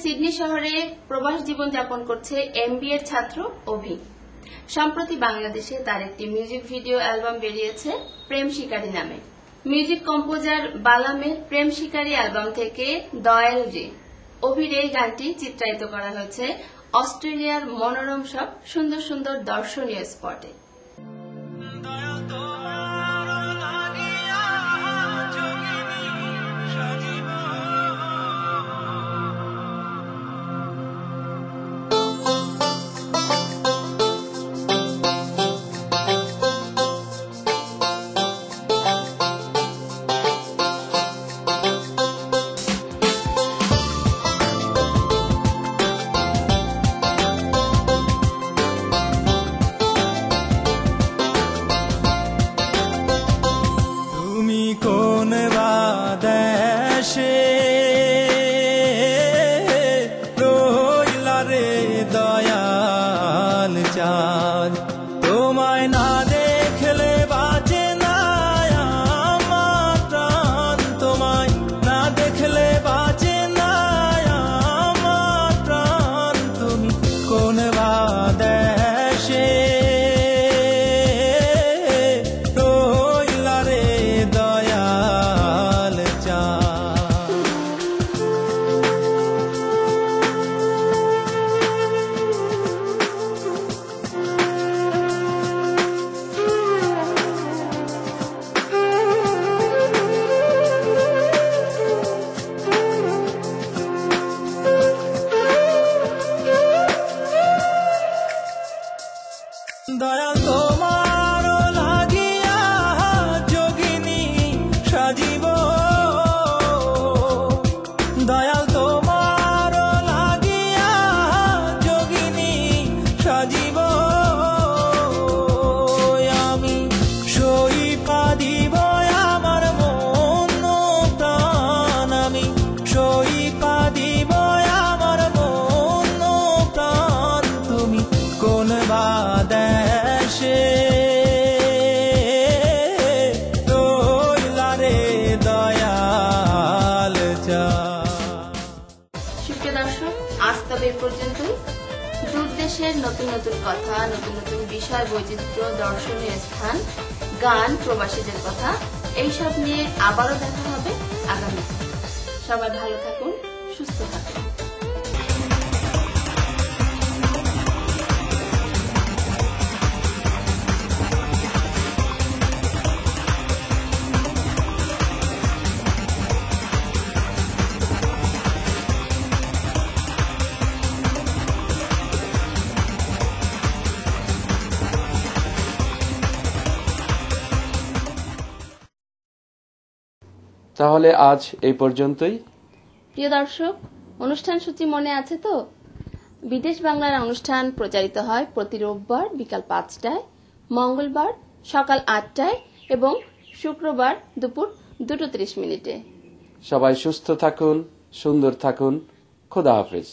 Sydney শহরে প্রবাস জীবন যাপন করছে এমবিএ এর ছাত্র অভি। সম্প্রতি বাংলাদেশে তার একটি মিউজিক ভিডিও অ্যালবাম বেরিয়েছে প্রেম শিকারী নামে। মিউজিক কম্পোজার বালামের প্রেম শিকারী অ্যালবাম থেকে দয়াল রে অভির এই গানটি চিত্রায়িত করা হয়েছে অস্ট্রেলিয়ার মনোরম সব সুন্দর সুন্দর দর্শনীয় স্পটে। তোমায় না দেখলে বাঁচে না আমার প্রাণ, তোমায় না দেখলে বাঁচে না আমার প্রাণ। তুমি কোন বা দেশে রইলা রে দয়াল চাঁদ। দয়াল তোমার লাগিয়া যোগিনী সাজিব, দয়াল তোমার লাগিয়া যোগিনী সাজিব। আমি সই পা দিব আমার মন প্রাণ, আমি সই পা দিব আমার মন প্রাণ। তুমি কোন বা দেশে রইলা রে দয়াল চাঁদ। সুপ্রিয় দর্শক, আজ তবে এ পর্যন্তই। দূর দেশের নতুন নতুন কথা, নতুন নতুন বিষয়, বৈচিত্র্য, দর্শনীয় স্থান, গান, প্রবাসীদের কথা, এইসব নিয়ে আবারও দেখা হবে আগামীতে। সবাই ভালো থাকুন, সুস্থ থাকুন। তাহলে আজ এই পর্যন্তই। প্রিয় দর্শক, অনুষ্ঠান সূচি মনে আছে তো? বিদেশ বাংলার অনুষ্ঠান প্রচারিত হয় প্রতি রোববার বিকাল 5টায়, মঙ্গলবার সকাল 8টায় এবং শুক্রবার দুপুর 2:30 মিনিটে। সবাই সুস্থ থাকুন, সুন্দর থাকুন। খোদা হাফেজ।